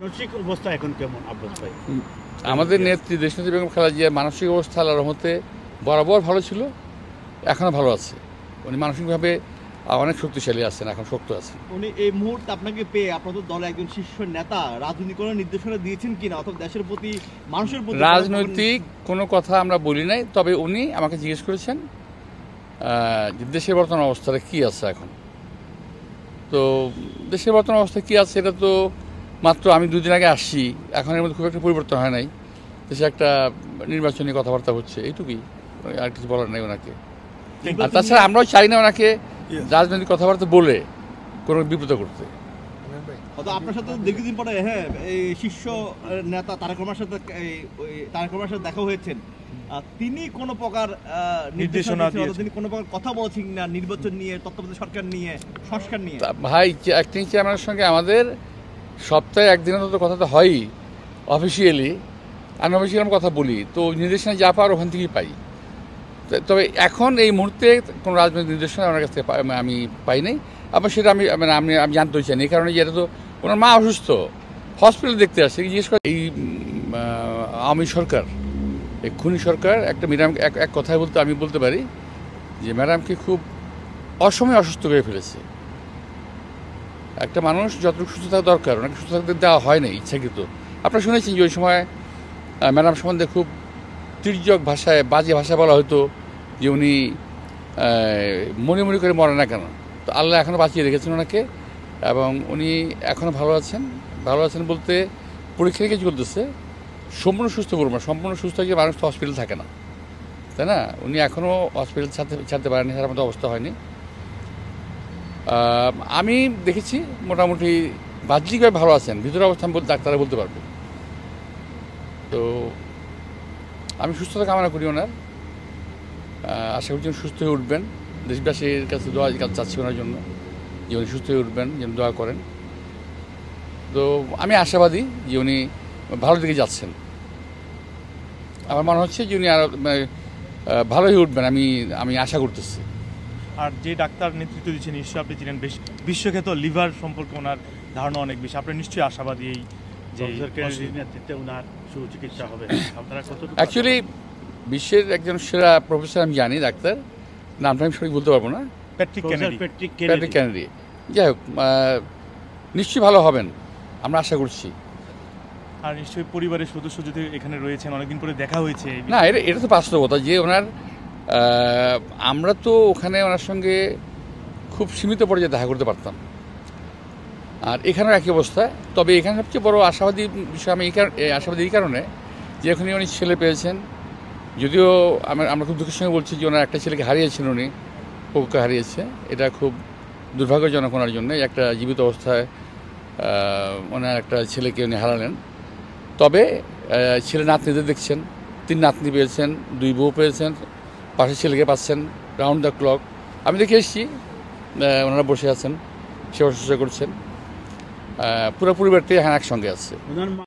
মানসিক অবস্থা এখন কেমন আব্বাস ভাই? আমাদের নেত্রী দেশনেত্রী বেগম খালেদা জিয়ার মানসিক অবস্থা আল্লাহর রহমতে বরাবর ভালো ছিল, এখনও ভালো আছে। উনি মানসিকভাবে অনেক শক্তিশালী আছেন, এখন শক্ত আছেন। উনি এই মুহূর্তে আপনাকে পেয়ে আপনাদের দলে একজন শীর্ষ নেতা রাজনীতি করার নির্দেশনা দিয়েছেন কিনা, অথবা দেশের প্রতি মানুষের প্রতি রাজনৈতিক কোনো কথা আমরা বলি নাই, তবে উনি আমাকে জিজ্ঞেস করেছেন যে দেশের বর্তমান অবস্থাটা কী আছে এখন। তো দেশের বর্তমান অবস্থা কী আছে এটা তো মাত্র আমি দুদিন আগে আসছি, এখন এর মধ্যে খুব একটা পরিবর্তন হয় নাই। দেশে একটা নির্বাচনী কথাবার্তা হচ্ছে, এইটুকুই, আর কিছু বলার নেই ওনাকে। আর তাছাড়া আমরাও চাই না ওনাকে রাজনৈতিক কথাবার্তা বলে কোনো বিব্রত করতে। আপনার সাথে দীর্ঘদিন পরে এই শীর্ষ নেতা তারেক রহমানের সাথে তারেক রহমানের সাথে দেখা হয়েছেন, তিনি কোনো প্রকার নির্দেশনা দিয়েছেন, তিনি কোনো প্রকার কথা বলেছেন না নির্বাচন নিয়ে, তত্ত্বাবধায়ক সরকার নিয়ে, সংস্কার নিয়ে? ভাই, অ্যাক্টিং চেয়ারম্যানের সঙ্গে আমাদের সপ্তাহে একদিনের তো কথা তো হয়ই অফিসিয়ালি, আনঅফিসিয়ালি আমরা কথা বলি, তো নির্দেশনা যা পাওয়ার ওখান থেকেই পাই। তবে এখন এই মুহূর্তে কোনো রাজনৈতিক নির্দেশনা ওনার কাছ থেকে আমি পাই নাই। আবার সেটা আমি জানতেও চাই না, এই কারণে যে এটা তো ওনার মা অসুস্থ, হসপিটাল দেখতে আসছে, জিজ্ঞেস করে এই আওয়ামী সরকার, এই খুনি সরকার একটা ম্যাডাম এক কথায় আমি বলতে পারি যে ম্যাডামকে খুব অসময়ে অসুস্থ করে ফেলেছে। একটা মানুষ যতটুকু সুস্থ থাকা দরকার ওনাকে সুস্থ থাকতে দেওয়া হয় না ইচ্ছাকৃত। আপনারা শুনেছেন যে ওই সময় ম্যাডাম সম্বন্ধে খুব তির্যক ভাষায়, বাজে ভাষা বলা হতো যে উনি মনে মনে করে মরে না কেন। তো আল্লাহ এখনও বাঁচিয়ে রেখেছেন ওনাকে, এবং উনি এখনও ভালো আছেন। ভালো আছেন বলতে পরীক্ষা নিরীক্ষা চলতেছে, সম্পূর্ণ সুস্থ বলবো না, সম্পূর্ণ সুস্থ হয়ে মানুষ তো হসপিটাল থাকে না, তাই না? উনি এখনও হসপিটাল ছাড়তে পারেনি, তার মতো অবস্থা হয়নি। আমি দেখেছি মোটামুটি বাহ্যিকভাবে ভালো আছেন, ভিতরে অবস্থা ডাক্তাররা বলতে পারবে। তো আমি সুস্থতা কামনা করি ওনার, আশা করছি সুস্থ হয়ে উঠবেন। দেশবাসীর কাছে দোয়া চাচ্ছি ওনার জন্য, যে উনি সুস্থ হয়ে উঠবেন, যেন দোয়া করেন। তো আমি আশাবাদী যে উনি ভালো দিকে যাচ্ছেন। আমার মনে হচ্ছে যে উনি আরও ভালো হয়ে উঠবেন, আমি আশা করতেছি। আর যে ডাক্তার নেতৃত্ব দিচ্ছেন, নিশ্চয়ই আপনি ছিলেন বিশ্বখ্যাত লিভার সম্পর্কে ওনার ধারণা অনেক বেশি, আপনি নিশ্চয়ই আশাবাদী এই যে নেতৃত্বে ওনার সুচিকিৎসা হবে। আপনারা কতটুকু? অ্যাকচুয়ালি বিশ্বের একজন সেরা প্রফেসর আমি জানি, ডাক্তার, নামটা আমি সঠিক বলতে পারবো না, প্যাট্রিক কেনেডি। যাই হোক, নিশ্চয়ই ভালো হবেন, আমরা আশা করছি। আর নিশ্চয়ই পরিবারের সদস্য যদি এখানে রয়েছেন, অনেকদিন পরে দেখা হয়েছে। না, এটা তো বাস্তবতা যে ওনার আমরা তো ওখানে ওনার সঙ্গে খুব সীমিত পর্যায়ে দেখা করতে পারতাম, আর এখানেও একই অবস্থা। তবে এখানে সবচেয়ে বড় আশাবাদী বিষয় আমি আশাবাদী এই কারণে যে এখানে উনি ছেলে পেয়েছেন। যদিও আমরা খুব দুঃখের সঙ্গে বলছি যে ওনার একটা ছেলেকে হারিয়েছেন, উনি পক্ষে হারিয়েছে, এটা খুব দুর্ভাগ্যজনক ওনার জন্য। একটা জীবিত অবস্থায় ওনার একটা ছেলেকে উনি হারালেন। তবে ছেলে নাতনিদের দেখছেন, 3 নাতনি পেয়েছেন, 2 বউ পেয়েছেন, পাশের ছেলেকে পাচ্ছেন রাউন্ড দ্য ক্লক। আমি দেখে এসেছি ওনারা বসে আছেন, সেবা শুশ্রূষা করছেন, পুরো পরিবারটাই একসঙ্গে আছে।